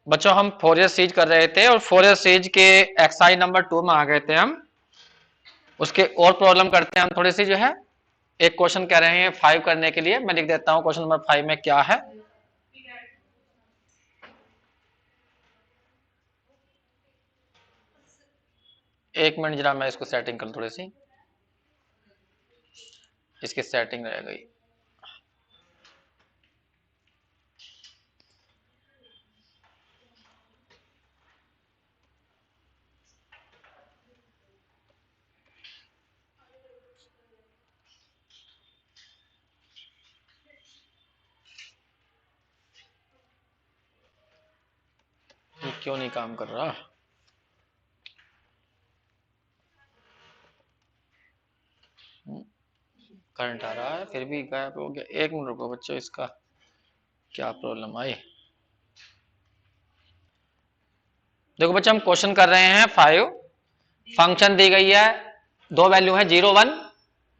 बच्चों हम Fourier series कर रहे थे और फोरियर सीरीज के एक्सरसाइज नंबर 2 में आ गए थे हम। उसके और प्रॉब्लम करते हैं हम थोड़ी सी जो है। एक क्वेश्चन कह रहे हैं 5 करने के लिए, मैं लिख देता हूं क्वेश्चन नंबर 5 में क्या है। एक मिनट जरा मैं इसको सेटिंग कर थोड़ी सी, इसकी सेटिंग रह गई। ये क्यों नहीं काम कर रहा? करंट आ रहा है फिर भी गायब हो गया। एक मिनट रुको बच्चों, इसका क्या प्रॉब्लम आई। देखो बच्चों हम क्वेश्चन कर रहे हैं 5। फंक्शन दी गई है, दो वैल्यू है 0 1।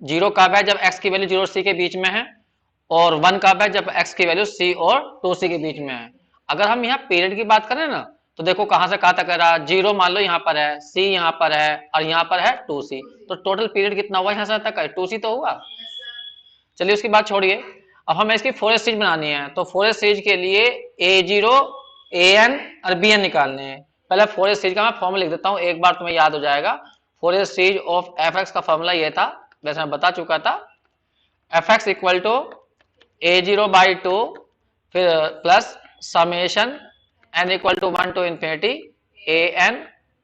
0 कब है? जब x की वैल्यू 0 और c के बीच में है, और 1 कब है? जब x की वैल्यू c और 2c के बीच में है। अगर हम यहाँ पीरियड की बात करें ना, तो देखो कहां से कहां तक है रहा। 0 मान लो यहाँ पर है, c यहाँ पर है, और यहाँ पर है 2c, तो टोटल पीरियड कितना हुआ यहाँ से तक है? 2c तो हुआ। चलिए उसकी बात छोड़िए, अब हमें इसकी फोरियर सीरीज बनानी है। तो फोरियर सीरीज के लिए a0 an और bn निकालने हैं। पहले फोरियर सीरीज का मैं फॉर्मूला लिख देता हूं, एक बार तुम्हें याद हो जाएगा। फोरियर सीरीज ऑफ f(x) का फॉर्मूला ये था, वैसे मैं बता चुका था। f(x) इक्वल टू a0/2 फिर plus summation n equal to 1 to infinity an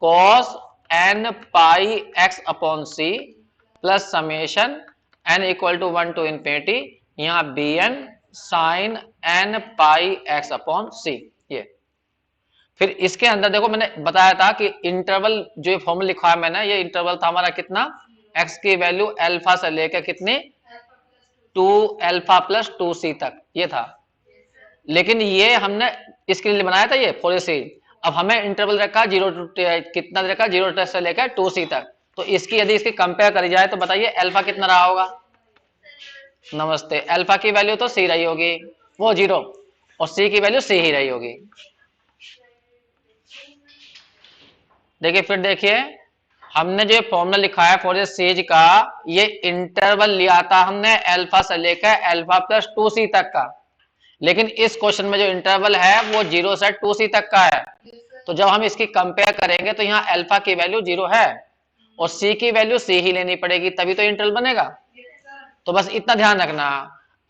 cos n pi x upon c plus summation n equal to 1 to infinity यहाँ bn sine n pi x upon c। ये फिर इसके अंदर देखो मैंने बताया था कि इंटरवल जो फॉर्मूला लिखा है मैंने, ये इंटरवल था हमारा कितना? x की वैल्यू अल्फा से लेकर कितने? 2 अल्फा प्लस 2c तक ये था। लेकिन ये हमने इसके लिए बनाया था ये फोरियर सीरीज। अब हमें इंटरवल रखा 0 टू कितना रखा? 0 से लेकर 2c तक। तो इसकी यदि इसकी कंपेयर करी जाए तो बताइए अल्फा कितना रहा होगा? नमस्ते, अल्फा की वैल्यू तो सी रही होगी, वो 0, और सी की वैल्यू सी ही रही होगी। देखिए फिर देखिए, हमने जो फॉर्मूला लिखा है फोरियर सीरीज का, ये इंटरवल लिया था हमने अल्फा से लेकर अल्फा प्लस 2c तक का। लेकिन इस क्वेश्चन में जो इंटरवल है वो 0 से 2c तक का है। तो जब हम इसकी कंपेयर करेंगे तो यहाँ अल्फा की वैल्यू 0 है और c की वैल्यू c ही लेनी पड़ेगी, तभी तो इंटरवल बनेगा। तो बस इतना ध्यान रखना।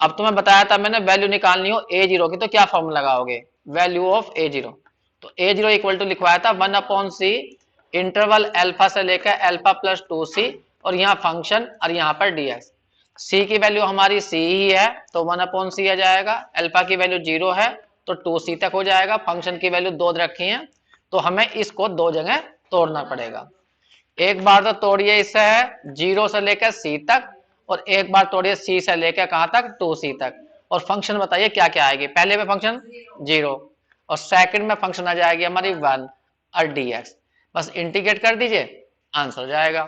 अब तुम्हें बताया था मैंने वैल्यू निकालनी हो a0 की, तो क्या फॉर्मूला लगाओगे? Value of a0। तो a0 इक्वल टू लिखवाया था 1 अपॉन सी इंटरवल अल्फा से लेकर अल्फा प्लस 2c, और यहाँ फंक्शन और यहाँ पर dx। c की वैल्यू हमारी c ही है तो 1 अपॉन सी आ जाएगा, अल्फा की वैल्यू 0 है तो 2c तक हो जाएगा, फंक्शन की वैल्यू 2 रखी है तो हमें इसको दो जगह तोड़ना पड़ेगा। एक बार तो तोड़िए इससे है 0 से लेकर c तक, और एक बार तोड़िए c से लेकर कहां तक? 2c तक। और फंक्शन बताइए क्या क्या आएगी? पहले में फंक्शन 0 और सेकंड में फंक्शन आ जाएगी हमारी 1 और dx। बस इंटीग्रेट कर दीजिए, आंसर जाएगा।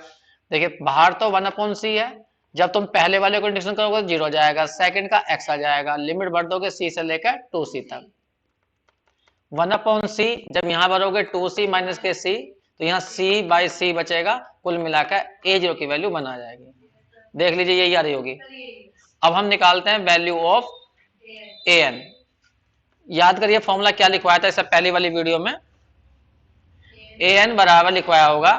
देखिए बाहर तो 1 अपॉन सी है, जब तुम पहले वाले को इंटीग्रेशन करोगे तो 0 जाएगा, सेकंड का x आ जाएगा, लिमिट भर दोगे c से लेकर 2c तक। 1 अपॉन सी जब यहां भरोगे 2c माइनस के c, तो यहाँ c बाई सी बचेगा, कुल मिलाकर a0 की वैल्यू 1 आ जाएगी। देख लीजिए यही आ रही होगी। अब हम निकालते हैं वैल्यू ऑफ an। याद करिए फॉर्मूला क्या लिखवाया था इससे पहली वाली वीडियो में। an बराबर लिखवाया होगा,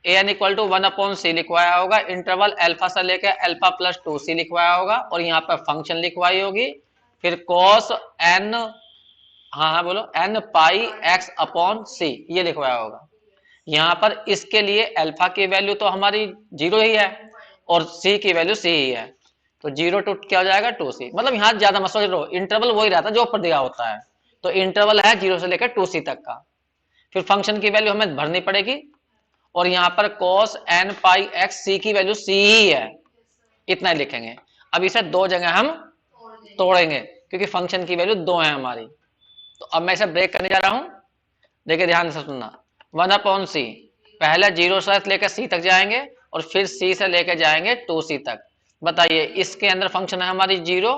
an इक्वल टू 1 अपॉन सी लिखवाया होगा, इंटरवल अल्फा से लेकर अल्फा प्लस 2c लिखवाया होगा, और यहाँ पर फंक्शन लिखवाई होगी, फिर cos n, हाँ हाँ बोलो, n pi x upon c ये लिखवाया होगा। यहाँ पर इसके लिए अल्फा की वैल्यू तो हमारी 0 ही है और c की वैल्यू c ही है, तो 0 टू क्या हो जाएगा? 2c। मतलब यहाँ ज्यादा मत सोच लो, इंटरवल वही रहता है जो ऊपर दिया होता है। तो इंटरवल है 0 से लेकर 2c तक का। फिर फंक्शन की वैल्यू हमें भरनी पड़ेगी, और यहाँ पर cos n pi x c की वैल्यू c ही है, इतना ही लिखेंगे। अब इसे दो जगह हम तोड़ेंगे क्योंकि फंक्शन की वैल्यू 2 है हमारी। तो अब मैं इसे ब्रेक करने जा रहा हूं, देखिए ध्यान से सुनना। 1 अपॉन सी, पहले 0 से लेकर c तक जाएंगे और फिर c से लेकर जाएंगे 2c तक। बताइए इसके अंदर फंक्शन है हमारी 0,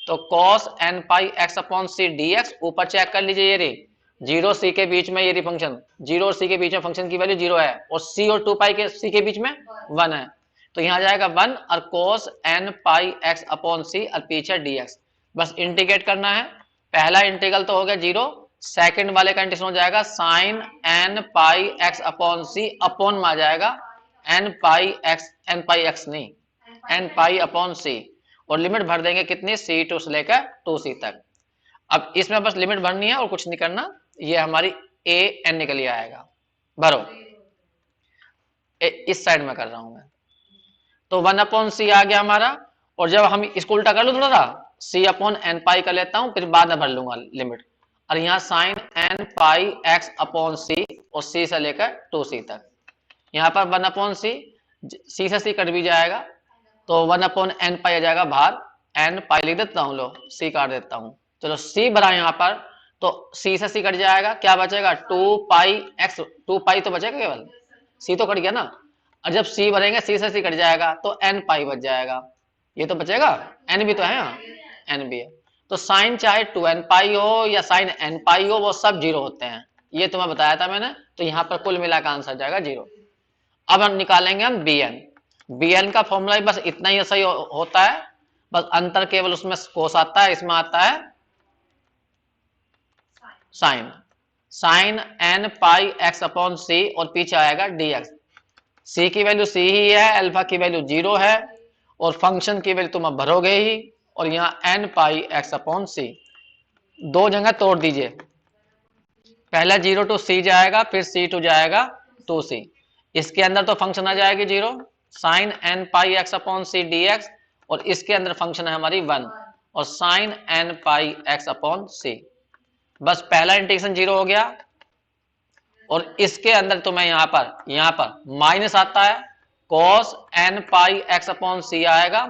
तो cos n pi x upon सी dx, ऊपर चेक कर लीजिए ये रही जीरो सी के बीच में, ये रही फंक्शन जीरो और सी के बीच में फंक्शन की वैल्यू जीरो है और सी और 2 पाई के सी के बीच में 1 है, तो यहाँ जाएगा 1 और cos n pi x upon सी और पीछे dx। बस इंटीग्रेट करना है, पहला इंटीग्रल तो हो गया जीरो, सेकंड वाले का इंटीग्रेशन हो जाएगा sign n pi x upon सी, अपॉन में आ जाएगा n पाई x नहीं n पाई अपॉन सी, और लिमिट भर देंगे कितनी c2 से लेकर 2c तक। अब इसमें बस लिमिट भरनी है और कुछ नहीं करना, ये हमारी a n निकल आएगा। भरो, इस साइड में कर रहा हूं मैं, तो 1 अपॉन सी आ गया हमारा, और जब हम इसको उल्टा कर लो थोड़ा सा, c अपॉन n पाई कर लेता हूं, फिर बाद में भर लूंगा लिमिट, और यहाँ sign n pi x upon सी और c से लेकर 2c तक, यहाँ पर 1 अपॉन सी, c से c कट भी जाएगा तो 1 अपॉन n पाई आ जाएगा बाहर, n पाई लिख देता हूँ, लो c काट देता हूँ, चलो c भरा यहाँ पर, तो c से c कट जाएगा, क्या बचेगा 2 पाई x, 2 पाई तो बचेगा केवल, c तो कट गया ना, और जब c भरेंगे c से c कट जाएगा तो n पाई बच जाएगा, ये तो बचेगा, n भी तो है यहाँ, n भी है, तो साइन चाहे 2n पाई हो या साइन n पाई हो, वो सब जीरो होते हैं, ये तुम्हें बताया था मैंने, तो यहाँ पर कुल मिला का आंसर जाएगा जीरो। अब हम निकालेंगे हम bn का फॉर्मूला बस इतना ही सही होता है, बस अंतर केवल उसमें कोस आता है, इसमें आता है sign n pi x upon सी और पीछे आएगा dx, c की वैल्यू c ही है, अल्फा की वैल्यू जीरो है और फंक्शन की वैल्यू तुम अब भरोगे ही, और यहाँ n पाई x अपॉन सी, दो जगह तोड़ दीजिए, पहला 0 टू c जाएगा, फिर c टू जाएगा 2c, इसके अंदर तो फंक्शन आ जाएगी zero, sign n pi x upon सी dx, और इसके अंदर फंक्शन है हमारी 1 और sign n pi x upon सी, बस पहला इंटीग्रेशन जीरो हो गया, और इसके अंदर तो मैं यहाँ पर माइनस आता है, cos n pi x upon सी आएगा,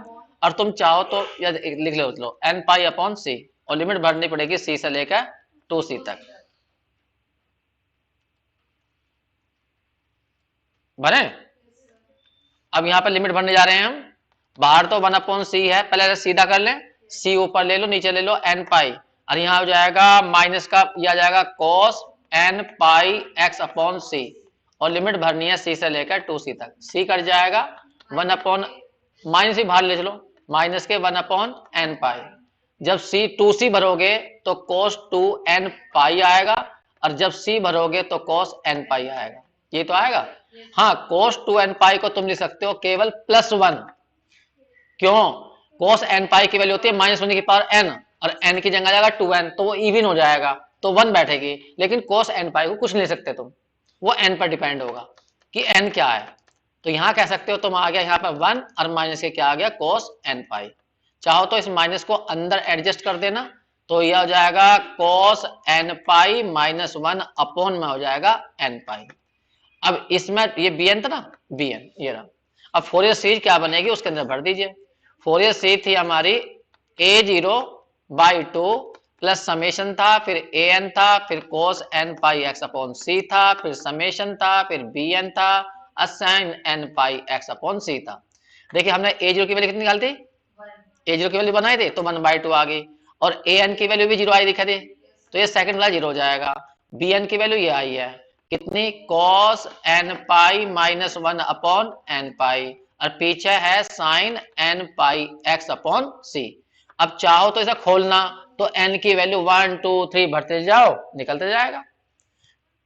और तुम चाहो तो लिख लो n पाई अपॉन सी, और लिमिट भरनी पड़ेगी c से लेकर 2c तक, भरे। अब यहाँ पर लिमिट भरने जा रहे हैं हम, बाहर तो 1 अपॉन सी है, पहले सीधा कर लें, c ऊपर ले लो, नीचे ले लो n पाई, और यहाँ हो जाएगा माइनस का, यह आ जाएगा cos n pi x upon सी, और लिमिट भरनी है c से लेकर 2c तक, c कट जाएगा 1 अपॉन, माइनस ही बाहर ले चलो, माइनस के 1 अपॉन n पाई, जब c 2c भरोगे तो cos 2n पाई आएगा, और जब c भरोगे तो cos n पाई आएगा, ये तो आएगा। हाँ, cos 2n पाई को तुम लिख सकते हो केवल +1, क्यों, cos n पाई की वैल्यू होती है -1 की पावर n, और n की जगह जाएगा 2n, तो वो इवन हो जाएगा, तो 1 बैठेगी, लेकिन cos n पाई को कुछ नहीं ले सकते तुम, वो n पर डिपेंड होगा कि n क्या है, तो यहां कह सकते हो तुम आ गया यहाँ पर 1 और माइनस के क्या आ गया cos n पाई, चाहो तो इस माइनस को अंदर एडजस्ट कर देना, तो यह हो जाएगा cos n पाई -1 अपॉन में हो जाएगा n पाई। अब इसमें ये bn था ना, bn ये रहा, अब फोरियर सीरीज क्या बनेगी उसके अंदर भर दीजिए, फोरियर सीरीज थी हमारी a0/2 प्लस समेशन था, फिर an था, फिर cos n pi x upon c था, फिर समेशन था, फिर bn था, assign n pi x upon c था। देखिए हमने a0 की वैल्यू कितनी निकाली थी, a0 की वैल्यू बनाई थी तो 1/2 आ गई, और an की वैल्यू भी 0 आई दिखा थी, तो ये सेकंड वाला 0 हो जाएगा, bn की वैल्यू ये आई है कितनी, cos n पाई -1 अपॉन n पाई, और पीछे है sign n pi x upon c। अब चाहो तो इसे खोलना, तो n की वैल्यू 1 2 3 भरते जाओ, निकलते जाएगा,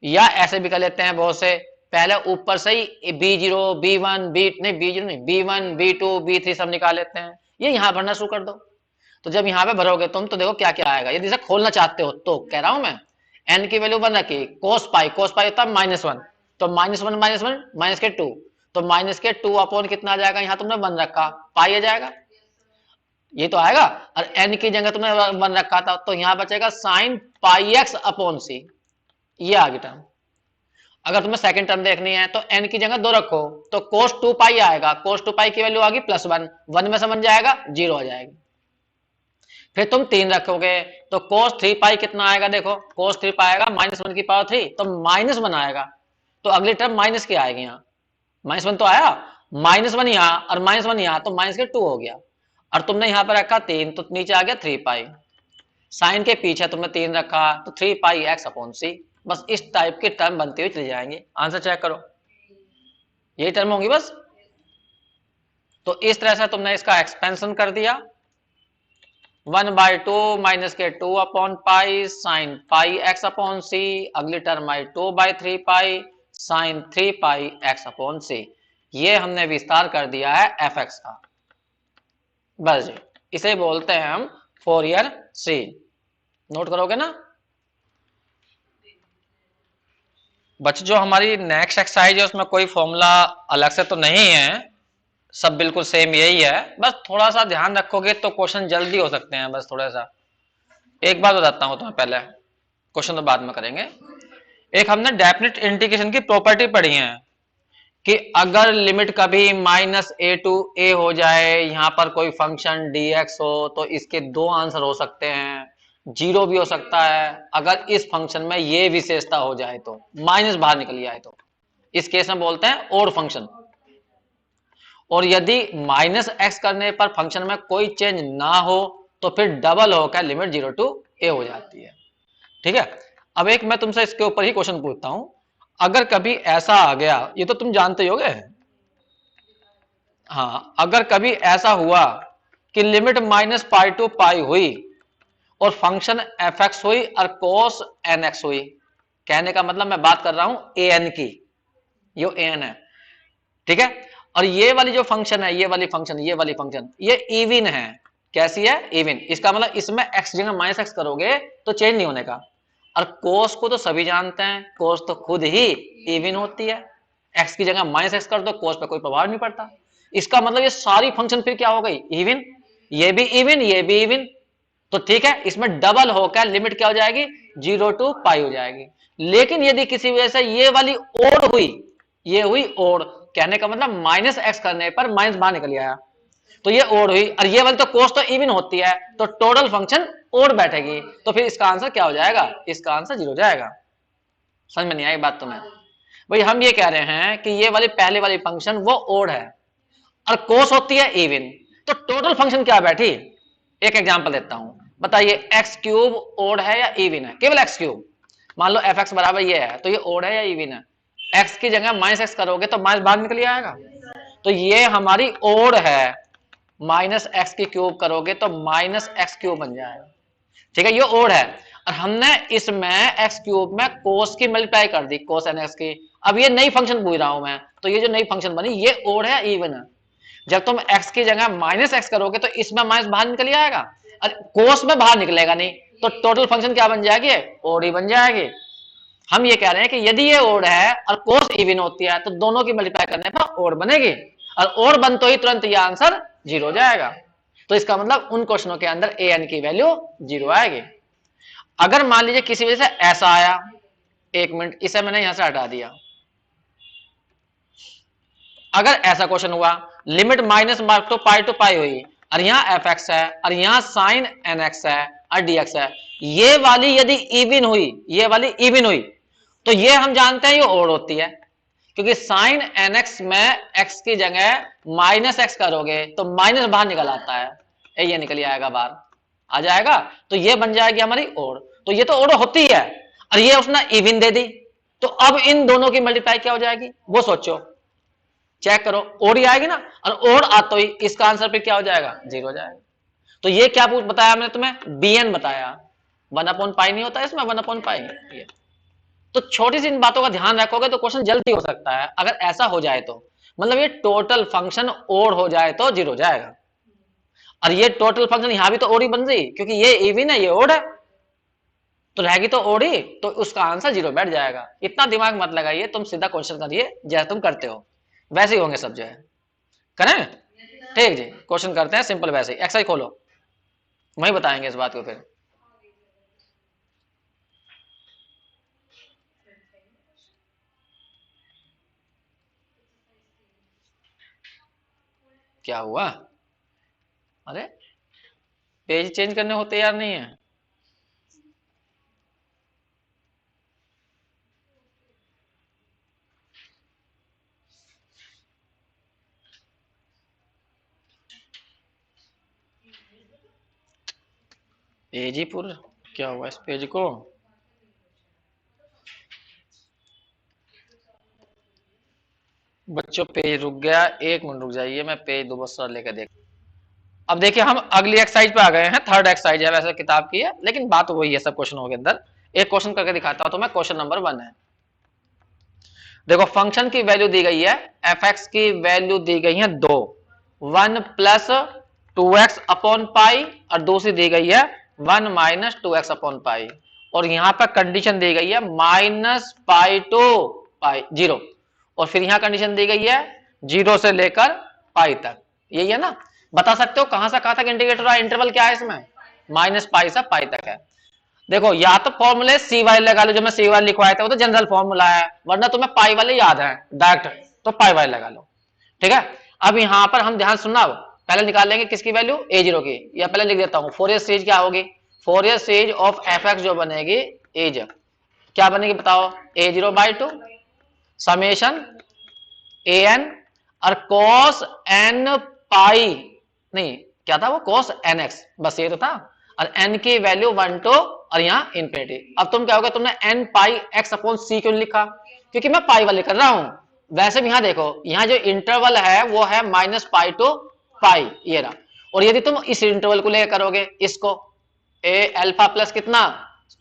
या ऐसे भी कर लेते हैं बहुत से, पहले ऊपर से ही b0 b1 b0 नहीं b1 b2 b3 सब निकाल लेते हैं, ये यहाँ भरना शुरू कर दो, तो जब यहाँ पे भरोगे तुम तो देखो क्या क्या आएगा, यदि इसे खोलना चाहते हो तो कह रहा हूं मैं, n की वैल्यू 1 रखी, cos पाई होता है -1, तो -1 माइनस के 2, तो माइनस के 2 अपॉन कितना आ जाएगा, यहाँ तुमने 1 रखा, पाई आ जाएगा, ये तो आएगा, और n की जगह तुमने 1 रखा था, तो यहाँ बचेगा sine pi x upon c, ये आ गई टर्म। अगर तुम्हें सेकंड टर्म देखनी है तो n की जगह 2 रखो, तो cos 2 पाई आएगा, cos 2 पाई की वैल्यू आ गई +1, 1 में से बन जाएगा 0 आ जाएगी, फिर तुम 3 रखोगे तो cos 3 पाई कितना आएगा, देखो cos 3 पाई आएगा -1 की पावर 3, तो -1 आएगा, तो अगली टर्म माइनस की आएगी, यहाँ -1 तो आया, -1 यहाँ और -1 यहाँ, तो -2 हो गया, और तुमने यहां पर रखा 3 तो नीचे आ गया 3 पाई। साइन के पीछे तुमने 3 रखा तो 3 पाई एक्स अपॉन सी। बस इस टाइप के टर्म बनते हुए चले जाएंगे। आंसर चेक करो, यही टर्म होंगी बस। तो इस तरह से तुमने इसका एक्सपेंशन कर दिया। 1/2 माइनस के 2 upon pi sine pi x upon c. अगली टर्म आई 2/3 pi sine 3 pi x upon c. ये हमने विस्तार कर दिया है एफ एक्स का। बस जी, इसे बोलते हैं हम फोरियर सीरीज। नोट करोगे ना बच्चे? जो हमारी नेक्स्ट एक्सरसाइज है उसमें कोई फॉर्मूला अलग से तो नहीं है, सब बिल्कुल सेम यही है। बस थोड़ा सा ध्यान रखोगे तो क्वेश्चन जल्दी हो सकते हैं। बस थोड़ा सा एक बात बताता हूं तुम्हें, पहले क्वेश्चन तो बाद में करेंगे। एक हमने डेफिनेट इंटीग्रेशन की प्रॉपर्टी पढ़ी है कि अगर लिमिट कभी माइनस ए टू ए हो जाए, यहां पर कोई फंक्शन dx हो, तो इसके दो आंसर हो सकते हैं। जीरो भी हो सकता है अगर इस फंक्शन में ये विशेषता हो जाए, तो माइनस बाहर निकल जाए, तो इस केस में बोलते हैं ओड फंक्शन। और यदि माइनस एक्स करने पर फंक्शन में कोई चेंज ना हो तो फिर डबल होकर लिमिट 0 टू ए हो जाती है। ठीक है, अब एक मैं तुमसे इसके ऊपर ही क्वेश्चन पूछता हूं। अगर कभी ऐसा आ गया, ये तो तुम जानते ही होगे, हाँ, अगर कभी ऐसा हुआ कि लिमिट माइनस पाई टू पाई हुई और फंक्शन एफ एक्स हुई और कोस एन एक्स हुई, कहने का मतलब मैं बात कर रहा हूं ए एन की, ये ए एन है। ठीक है, और ये वाली जो फंक्शन है, ये वाली फंक्शन ये इविन है। कैसी है? इविन। इसका मतलब इसमें एक्स जगह माइनस एक्स करोगे तो चेंज नहीं होने का। और कोस को तो सभी जानते हैं, कोस तो खुद ही इविन होती है। एक्स की जगह माइनस एक्स कर दो, कोस पे कोई प्रभाव नहीं पड़ता। इसका मतलब ये सारी फंक्शन फिर क्या हो गई? इविन। ये भी इविन, ये भी इविन। तो ठीक है, इसमें डबल होकर लिमिट क्या हो जाएगी? 0 टू पाई हो जाएगी। लेकिन यदि किसी वजह से ये वाली ओड हुई, ये हुई ओड, कहने का मतलब माइनस एक्स करने पर माइनस बाहर निकल आया, तो ये ओड हुई। और ये वाली तो कोस तो इवन होती है, तो टोटल फंक्शन ओड बैठेगी। तो फिर इसका आंसर क्या हो जाएगा? इसका आंसर 0 जाएगा। समझ में नहीं आई बात तुम्हें? भाई हम ये कह रहे हैं कि ये वाली पहले वाली फंक्शन वो ओड है और कोस होती है इवन, तो टोटल फंक्शन क्या बैठी? एक एग्जांपल देता हूं, बताइए एक्स क्यूब ओड है या इवन है? केवल एक्स क्यूब। मान लो एफ एक्स बराबर ये है, तो ये ओड है या इवन है? एक्स की जगह माइनस एक्स करोगे तो माइनस बाहर निकल आएगा, तो ये हमारी ओड है। माइनस एक्स की क्यूब करोगे तो माइनस एक्स क्यूब बन जाएगा। ठीक है, ये ओड है। और हमने इसमें एक्स क्यूब में कोस की मल्टीप्लाई कर दी, कोस एन एक्स की। अब ये नई फंक्शन पूछ रहा हूं मैं, तो ये जो नई फंक्शन बनी ये ओड है इवन है? जब तुम x की जगह माइनस एक्स करोगे तो इसमें माइनस बाहर निकल आएगा और कोस में बाहर निकलेगा नहीं, तो टोटल फंक्शन क्या बन जाएगी? ओड ही बन जाएगी। हम ये कह रहे हैं कि यदि ये ओड है और कोस इवन होती है तो दोनों की मल्टीप्लाई करने पर ओड बनेगी, और ओड बन तो ही तुरंत ये आंसर 0 हो जाएगा। तो इसका मतलब उन क्वेश्चनों के अंदर ए एन की वैल्यू 0 आएगी। अगर मान लीजिए किसी वजह से ऐसा आया, एक मिनट इसे मैंने यहां से हटा दिया, अगर ऐसा क्वेश्चन हुआ लिमिट माइनस टू पाई हुई और यहां एफ एक्स है और यहां साइन एन एक्स है और डी एक्स है, ये वाली यदि इवन हुई, ये वाली इवन हुई, तो ये हम जानते हैं ये ओड होती है, क्योंकि साइन एन एक्स में एक्स की जगह माइनस एक्स करोगे तो माइनस बाहर निकल आता है, ये निकल आएगा बाहर, आ जाएगा, तो ये बन जाएगी हमारी ओड। तो ये तो ओड होती है और ये उसने इवन दे दी, तो अब इन दोनों की मल्टीप्लाई क्या हो जाएगी वो सोचो, चेक करो। ओड ही आएगी ना, और ओड आता ही इसका आंसर फिर क्या हो जाएगा? 0 हो जाएगा। तो ये क्या पूछ बताया मैंने तुम्हें? bn बताया। 1/पाई नहीं होता इसमें, 1/पाई ये। तो छोटी सी इन बातों का ध्यान रखोगे तो क्वेश्चन जल्दी हो सकता है। अगर ऐसा हो जाए तो मतलब ये टोटल फंक्शन ओड हो जाए तो 0 जाएगा, और ये टोटल फंक्शन यहां भी तो ओड ही बन रही, क्योंकि ये इवन है, ये ओड है, तो रहेगी तो ओड ही, तो उसका आंसर 0 बैठ जाएगा। इतना दिमाग मत लगाइए, तुम सीधा क्वेश्चन करिए जैसे तुम करते हो वैसे ही होंगे सब जो है। करें? ठीक जी, क्वेश्चन करते हैं सिंपल वैसे ही। एक्सरसाइज खोलो, वही बताएंगे इस बात को फिर। क्या हुआ? अरे पेज चेंज करने होते यार नहीं है? पेज ही पूरा क्या हुआ इस पेज को? बच्चों पेज रुक गया, 1 मिनट रुक जाइए, मैं पेज दोबारा लेकर देख। अब देखिए हम अगली एक्सरसाइज पे आ गए हैं, थर्ड एक्सरसाइज है, वैसे किताब की है लेकिन बात वही है सब क्वेश्चनों के अंदर। एक क्वेश्चन करके दिखाता हूं तो मैं, क्वेश्चन नंबर 1 है। देखो फंक्शन की वैल्यू दी गई है, एफ एक्स की वैल्यू दी गई है 2, 1 प्लस 2x अपॉन पाई, और दूसरी दी गई है 1 माइनस 2x अपॉन पाई, और यहां पर कंडीशन दी गई है माइनस पाई टू पाई 0, और फिर यहां कंडीशन दी गई है 0 से लेकर पाई तक। यही है ना? बता सकते हो कहां से कहां तक इंटीग्रेट रहा, इंटरवल क्या है इसमें? माइनस पाई से पाई तक है। देखो या तो फॉर्मूले सी वाई लगा लो, जो मैं सी वाई लिखवाया था वो तो जनरल फॉर्मूला है, वरना तुम्हें पाई वाले याद है डायरेक्ट, तो पाई वाले लगा लो। ठीक है, अब यहां पर हम ध्यान सुनना, पहले निकाल लेंगे किसकी वैल्यू, a0 की, या पहले लिख देता हूं फोरियर सीरीज क्या होगी, Fourier series of F x जो बनेगी एज क्या बनेगी बताओ, a0/2 समेशन an और cos n पाई, नहीं क्या था वो, cos nx, बस ये तो था, और n की वैल्यू 1 to और यहाँ इन्फिनिटी। अब तुम क्या होगा, तुमने n pi x upon c क्यों लिखा, क्योंकि मैं पाई वाले कर रहा हूं। वैसे भी यहाँ देखो, यहाँ जो इंटरवल है वो है माइनस पाई टू पाई, ये रहा, और यदि तुम इस इंटरवल को लेकर करोगे इसको, ए अल्फा प्लस कितना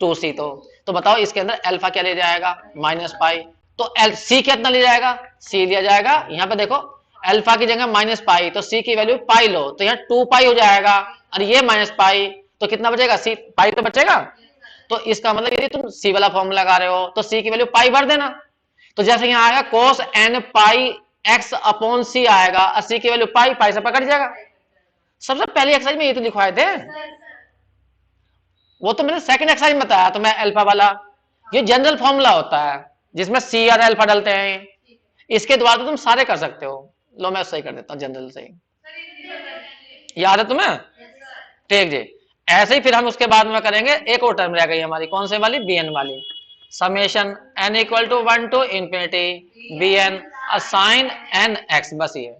2c, तो बताओ इसके अंदर अल्फा क्या ले जाएगा, माइनस पाई, तो सी कितना ले जाएगा, सी लिया जाएगा, यहाँ पे देखो अल्फा की जगह माइनस पाई, तो सी की वैल्यू पाई लो, तो यहाँ 2 पाई हो जाएगा, और ये माइनस पाई, तो कितना बचेगा, सी पाई तो बचेगा। तो इसका मतलब यदि तुम सी वाला फॉर्म लगा रहे हो तो सी की वैल्यू पाई भर देना, तो जैसे यहाँ आएगा कोस एन पाई एक्स अपॉन सी आएगा, और सी की वैल्यू पाई, पाई से पकड़ जाएगा। सबसे पहली एक्सरसाइज में ये तो लिखवाए थे, वो तो मैंने सेकंड एक्सरसाइज में बताया, तो मैं अल्फा वाला, ये जनरल फॉर्मूला होता है जिसमें सी और अल्फा डालते हैं, इसके द्वारा तो तुम सारे कर सकते हो। लो मैं सही कर देता हूँ, जनरल सही याद है तुम्हें, ठीक जी। ऐसे ही फिर हम उसके बाद में करेंगे, एक और टर्म रह गई हमारी, कौन से वाली, बी एन वाली, summation n equal to 1 to infinity B N a sine N X, बस ये।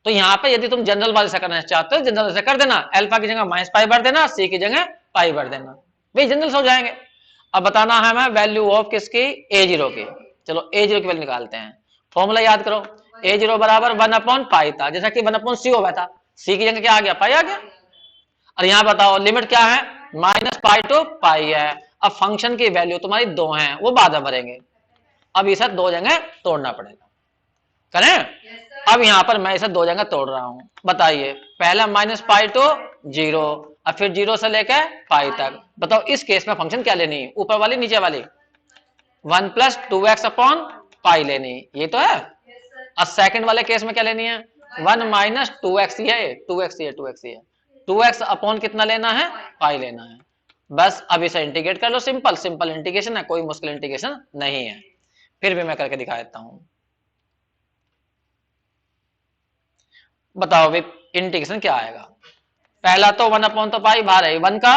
तो यहाँ पे यदि तुम जनरल वाले से करना चाहते हो, जनरल से कर देना, अल्फा की जगह माइनस पाई भर देना, सी की जगह पाई भर देना, भाई जनरल से हो जाएंगे। अब बताना है हमें वैल्यू ऑफ किसकी, a0 की। चलो a0 की वैल्यू निकालते हैं, फॉर्मूला याद करो, a0 बराबर 1 अपॉन पाई था, जैसा कि 1 अपॉन सी हुआ था, सी की जगह क्या आ गया, पाई आ गया, और यहाँ बताओ लिमिट क्या है, माइनस पाई टू पाई है। अब फंक्शन की वैल्यू तुम्हारी 2 है, वो बाद में भरेंगे, अब इसे 2 जगह तोड़ना पड़ेगा, करें। अब यहाँ पर मैं इसे 2 जगह तोड़ रहा हूं, बताइए, पहला माइनस पाई टू 0, और फिर 0 से लेकर पाई तक। बताओ इस केस में फंक्शन क्या लेनी है, ऊपर वाली नीचे वाली, 1 प्लस 2x अपॉन पाई लेनी, ये तो है। और सेकंड वाले केस में क्या लेनी है, 1 माइनस 2x, ये 2x, ये 2x, ये 2x अपॉन कितना लेना है, पाई लेना है। बस अब इसे इंटीग्रेट कर लो, सिंपल सिंपल इंटीग्रेशन है, कोई मुश्किल इंटीग्रेशन नहीं है। फिर भी मैं करके दिखा देता हूं, बताओ भी इंटीग्रेशन क्या आएगा। पहला तो 1 अपॉन तो पाई बाहर है, 1 का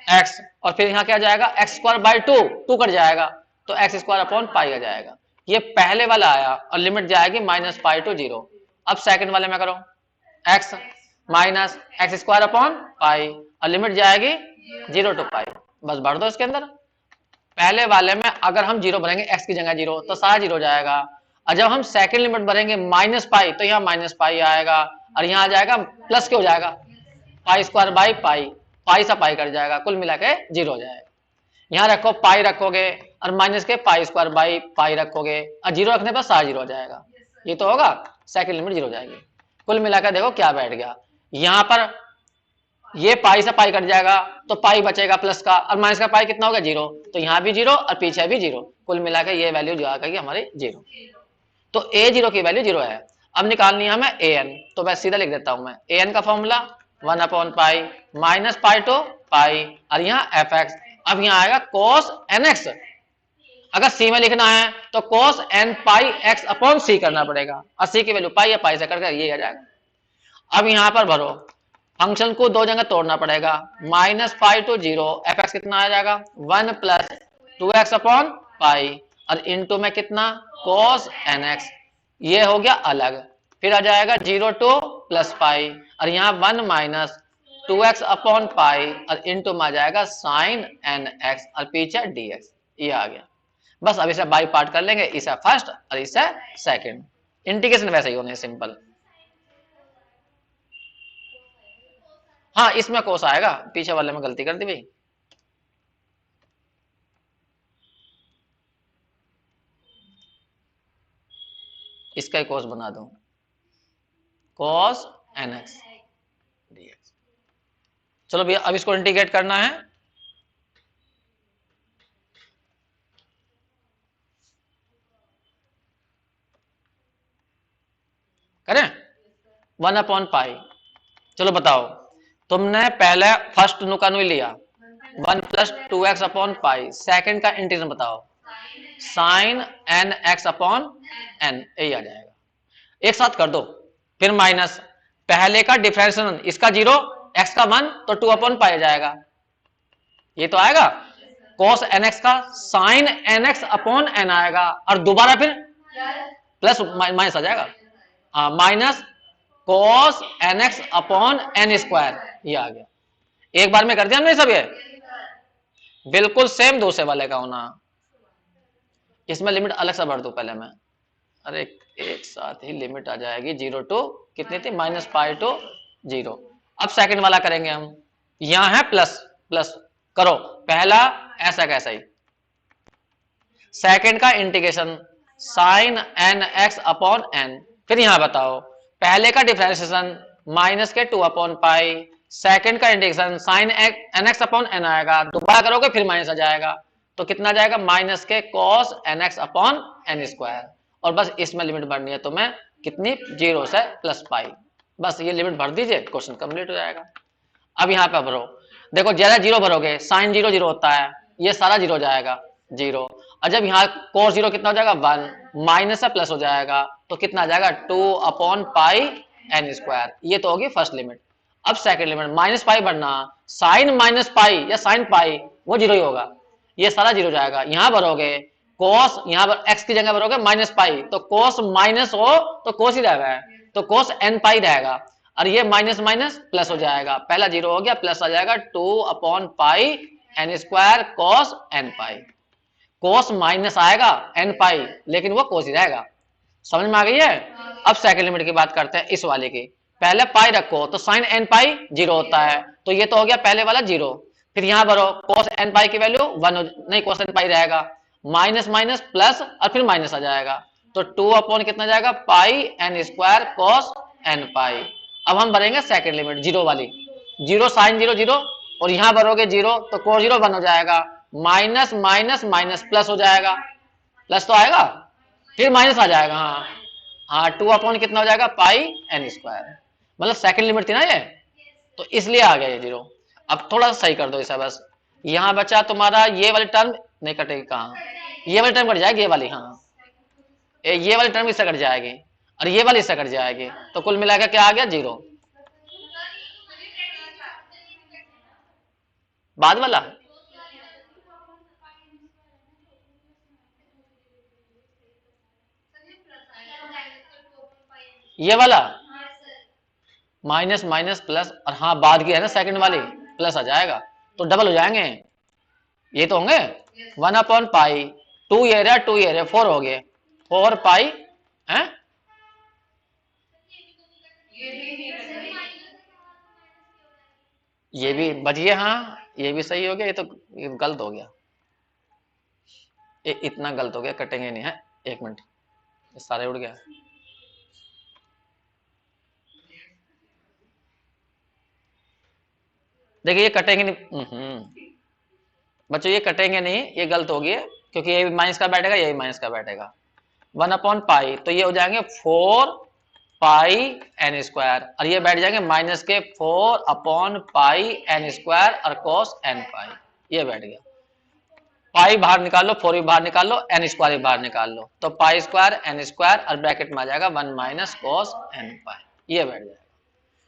x, और फिर यहाँ क्या जाएगा, एक्स स्क्वायर बाई 2 कट जाएगा, तो एक्स स्क्वायर अपॉन पाई आ जाएगा। ये पहले वाला आया, और लिमिट जाएगी माइनस पाई टू 0। अब सेकंड वाले में करो, x minus x square upon pi, और लिमिट जाएगी 0 टू पाई, बस भर दो इसके अंदर। पहले वाले में अगर हम 0 भरेंगे, x की जगह 0, तो सारा 0 जाएगा, और जब हम सेकंड लिमिट भरेंगे माइनस पाई, तो यहाँ माइनस पाई आएगा, और यहाँ आ जाएगा प्लस क्या हो जाएगा, पाई स्क्वायर बाई पाई, पाई से पाई कट जाएगा, कुल मिला के 0 हो जाएगा। यहाँ रखो पाई रखोगे, और माइनस के पाई स्क्वायर बाई पाई रखोगे, और 0 रखने पर सारा 0 हो जाएगा, ये तो होगा, सेकंड लिमिट 0 हो जाएगी। कुल मिलाकर देखो क्या बैठ गया, यहाँ पर ये पाई से पाई कट जाएगा, तो पाई बचेगा प्लस का, और माइनस का पाई कितना होगा 0, तो यहाँ भी 0 और पीछे भी 0, कुल मिलाकर ये वैल्यू जो आ गई हमारी 0। तो a0 की वैल्यू 0 है। अब निकालनी है हमें an, तो मैं सीधा लिख देता हूं मैं, an का formula 1 upon pi minus pi to pi, और यहाँ एफ एक्स। अब यहाँ आएगा cos nx, अगर सी में लिखना है तो cos n pi x upon सी करना पड़ेगा, और सी की वैल्यू पाई या पाई से करके ये आ जाएगा। अब यहाँ पर भरो, फंक्शन को 2 जगह तोड़ना पड़ेगा, minus pi to 0, F X कितना आ जाएगा, 1 प्लस 2x अपॉन पाई, और इनटू में कितना, cos nx, ये हो गया अलग, फिर आ जाएगा 0 टू प्लस पाई, और यहाँ 1 माइनस 2x अपॉन पाई और इनटू में आ जाएगा साइन एन एक्स और पीछे dx। ये आ गया। बस अब इसे बाई पार्ट कर लेंगे, इसे फर्स्ट और इसे सेकंड। इंटीग्रेशन वैसे ही होने सिंपल। हाँ इसमें कोस आएगा, पीछे वाले में गलती कर दी भाई। इसका ही कोस बना दूं, cos nx dx। चलो भैया अब इसको इंटीग्रेट करना है। करें 1 अपॉन पाई। चलो बताओ, तुमने पहले फर्स्ट नुकानु लिया 1 plus 2x upon pi, second का इंटीग्रेशन बताओ sine N X upon N, यही आ जाएगा। एक साथ कर दो, फिर माइनस पहले का डिफरेंशिएशन, इसका 0 x का 1 तो 2 अपॉन पाई जाएगा, ये तो आएगा। cos nx का साइन nx अपॉन n आएगा और दोबारा फिर प्लस माइनस आ जाएगा, minus cos nx upon n square, ये आ गया। एक बार में कर दिया हमने सब, ये बिल्कुल सेम दूसरे वाले का होना। इसमें लिमिट अलग से भर दूं पहले मैं, अरे एक साथ ही लिमिट आ जाएगी 0 टू कितनी थी -पाई टू 0। अब सेकंड वाला करेंगे हम, यहां है प्लस प्लस, करो पहला ऐसा कैसा ही, सेकंड का integration sine N X upon N, फिर यहां बताओ पहले का डिफरेंशिएशन माइनस के 2 अपॉन पाई, सेकंड का integration sine N X upon N आएगा, दोबारा करोगे फिर माइनस आ जाएगा, तो कितना जाएगा माइनस के cos nx upon N square. और बस इसमें लिमिट भरनी है तुम्हें कितनी, 0 से प्लस पाई। बस ये लिमिट भर दीजिए, क्वेश्चन कंप्लीट हो जाएगा। अब यहाँ पे भरो, देखो ज्यादा 0 भरोगे साइन 0 0 होता है, ये सारा 0 जाएगा 0, और जब यहाँ cos 0 कितना हो जाएगा 1, माइनस से प्लस हो जाएगा तो कितना आ जाएगा 2 अपॉन पाई एन स्क्वायर। ये तो होगी फर्स्ट लिमिट। अब सेकंड लिमिट माइनस पाई भरना, साइन माइनस पाई या साइन पाई वो 0 ही होगा, ये सारा 0 जाएगा। यहां भरोगे cos, यहां पर x की जगह भरोगे माइनस पाई, तो cos माइनस हो तो cos ही रहेगा, तो cos n पाई रहेगा, और ये माइनस माइनस प्लस हो जाएगा, पहला 0 हो गया, प्लस आ जाएगा 2 upon pi N square cos n पाई। cos माइनस आएगा n पाई, लेकिन वो cos ही रहेगा। समझ में आ गई है? अब सेकंड लिमिट की बात करते हैं, इस वाले की। पहले पाई रखो तो साइन n पाई 0 होता है, तो ये तो हो गया पहले वाला 0। फिर यहां भरो cos n पाई की वैल्यू 1 नहीं, cos n पाई रहेगा, माइनस माइनस प्लस और फिर माइनस आ जाएगा, तो 2 अपॉन कितना जाएगा पाई एन स्क्वायर cos n पाई। अब हम भरेंगे सेकंड लिमिट 0 वाली, 0 साइन 0 0, और यहां भरोगे 0 तो cos 0 1 हो जाएगा, माइनस माइनस माइनस प्लस हो जाएगा, प्लस तो आएगा फिर माइनस आ जाएगा, हाँ 2 अपॉन कितना हो जाएगा पाई एन स्क्वायर, मतलब सेकंड लिमिट थी ना ये, तो इसलिए आ गया ये 0। अब थोड़ा सा सही कर दो इसे बस, यहां बचा तुम्हारा ये वाली टर्म नहीं कटेगी, कहां ये वाली टर्म कट जाएगी, ये वाली, हाँ ये वाली टर्म इससे कट जाएगी और ये वाली इससे कट जाएगी, तो कुल मिलाकर क्या आ गया 0। बाद वाला ये वाला माइनस माइनस प्लस, और हाँ बाद की है ना सेकंड वाली, प्लस आ जाएगा, तो डबल हो जाएंगे ये, तो होंगे 1 अपॉन पाई, 2 ये रहा 2 ये रहा, 4 हो गए, 4 पाई है, ये भी बच गया, हाँ ये भी सही हो गया, ये तो गलत हो गया, इतना गलत हो गया, कटेंगे नहीं है, 1 मिनट सारे उड़ गया। देखिए ये कटेंगे नहीं, बच्चों ये कटेंगे नहीं, ये गलत हो गया, क्योंकि ये भी माइनस का बैठेगा, ये भी माइनस का बैठेगा, 1 अपॉन पाई, तो ये हो जाएंगे 4 पाई एन स्क्वायर, और ये बैठ जाएंगे माइनस के 4 अपॉन पाई एन स्क्वायर और cos n पाई, ये बैठ गया। पाई बाहर निकाल लो, 4 भी बाहर निकाल लो, एन स्क्वायर भी बाहर निकाल लो, तो पाई स्क्वायर एन स्क्वायर और ब्रैकेट में आ जाएगा 1 माइनस cos n पाई, ये बैठ जाएगा।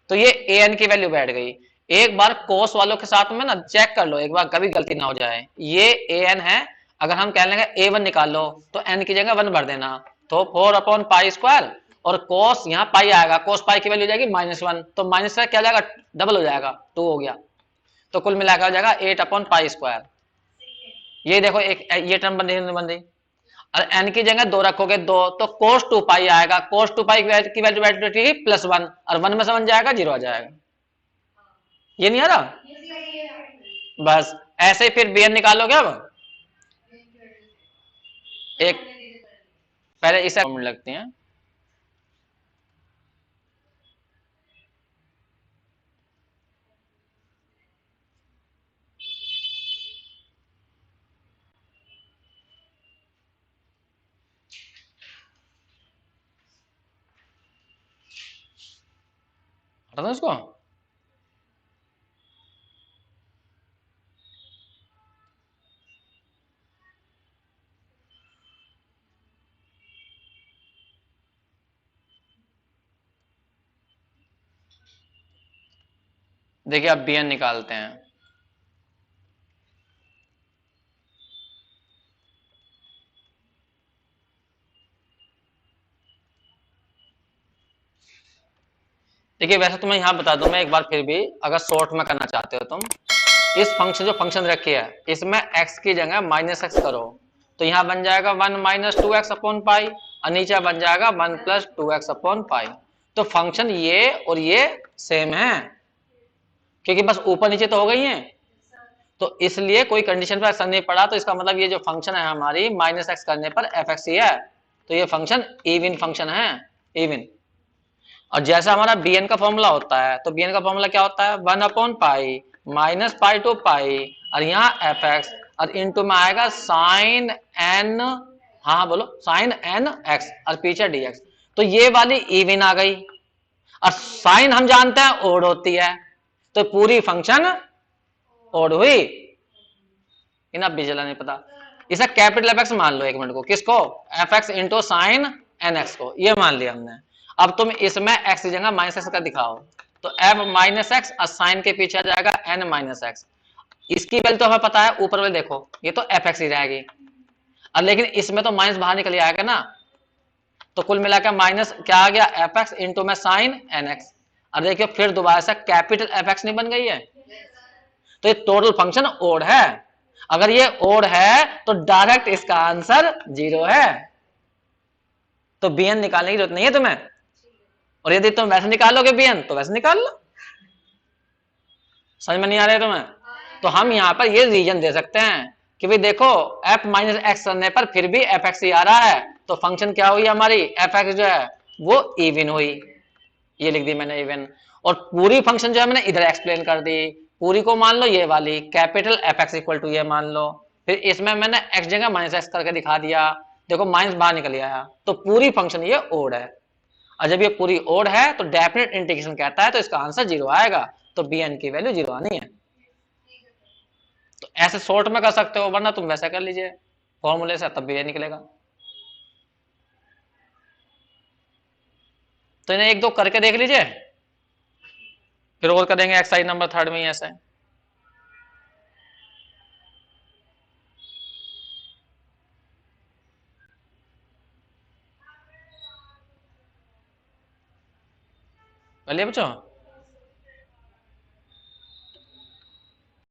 तो ये ए एन की वैल्यू बैठ गई। एक बार कोस वालों के साथ में ना चेक कर लो एक बार, कभी गलती ना हो जाए। ये ए एन है, अगर हम कह लेंगे ए वन निकाल लो तो एन की जगह 1 भर देना, तो 4 अपॉन पाई स्क्वायर और cos यहाँ पाई आएगा, cos पाई की वैल्यू हो जाएगी -1, तो माइनस का क्या हो जाएगा, डबल हो जाएगा, 2 हो गया, तो कुल मिलाकर हो जाएगा 8/पाई²। ये देखो एक ये टर्म बन रही, और n की जगह 2 रखोगे 2, तो cos 2 पाई आएगा, cos 2 पाई की वैल्यू बैठेगी +1, और 1 में से 1 जाएगा 0 आ जाएगा। ये नहीं आ रहा, बस ऐसे ही फिर bn निकालोगे। अब एक पहले इसे लगती हैं, हटा दो इसको। देखिए अब bn निकालते हैं। देखिए वैसे तो मैं यहाँ बता दूं, मैं एक बार फिर भी, अगर शॉर्ट में करना चाहते हो तुम, इस फंक्शन जो फंक्शन रखी है इसमें x की जगह -x करो, तो यहाँ बन जाएगा 1 - 2x/पाई, और नीचे बन जाएगा 1 + 2x/पाई। तो फंक्शन ये और ये सेम है, क्योंकि बस ऊपर नीचे तो हो गई है, तो इसलिए कोई कंडीशन पर असर नहीं पड़ा, तो इसका मतलब ये जो फंक्शन है हमारी -x करने पर fx ही है, तो ये फंक्शन इवन फंक्शन है, इवन। और जैसा हमारा bn का फॉर्मूला होता है, तो bn का फॉर्मूला क्या होता है, 1/पाई -पाई to पाई, और यहाँ fx, और इनटू में आएगा sin n, हाँ बोलो sin nx, और पीछे dx, तो ये वाली इवन आ गई, और साइन हम जानते हैं ओड होती है, तो पूरी फंक्शन ओड हुई। इन अब भी चला नहीं पता, इसे कैपिटल एफ एक्स मान लो, 1 मिनट को, किसको, F X into sine N X को, ये मान लिया हमने। अब तुम इसमें एक्स की जगह -x का दिखाओ, तो f -x और साइन के पीछे आ जाएगा n -x, इसकी वैल्यू तो हमें पता है, ऊपर वाले देखो ये तो एफ एक्स ही रहेगी, और लेकिन इसमें तो माइनस बाहर निकल आएगा ना, तो कुल मिलाकर माइनस क्या आ गया, एफ एक्स इंटू में साइन एन एक्स। अब देखियो फिर दोबारा से कैपिटल एफ एक्स नहीं बन गई है, तो ये टोटल फंक्शन ओड है, अगर ये ओड है तो डायरेक्ट इसका आंसर 0 है, तो bn निकालने की जरूरत नहीं है तुम्हें, और यदि तुम वैसे निकालोगे bn तो वैसे निकाल लो। समझ में नहीं आ रहा है तुम्हें, तो हम यहाँ पर ये रीजन दे सकते हैं कि भाई देखो f - x करने पर फिर भी एफ एक्स ही आ रहा है, तो फंक्शन क्या हुई हमारी, एफ एक्स जो है वो इवन हुई, ये लिख दी मैंने इवन। और पूरी फंक्शन जो है मैंने इधर एक्सप्लेन कर दी, पूरी को मान लो ये वाली capital F X equal to ये मान लो, फिर इसमें मैंने x जगह -x करके दिखा दिया, देखो माइनस बाहर निकल आया, तो पूरी फंक्शन ये ओड है, और जब ये पूरी ओड है तो डेफिनेट इंटीग्रेशन कहता है, तो इसका आंसर 0 आएगा, तो bn की वैल्यू 0 आनी है। तो ऐसे शॉर्ट में कर सकते हो, वरना तुम वैसा कर लीजिए फॉर्मूले से, तब भी ये निकलेगा। तो इन्हें 1-2 करके देख लीजिए, फिर और करेंगे एक्सरसाइज नंबर 3 में ऐसे। चलिए बच्चों।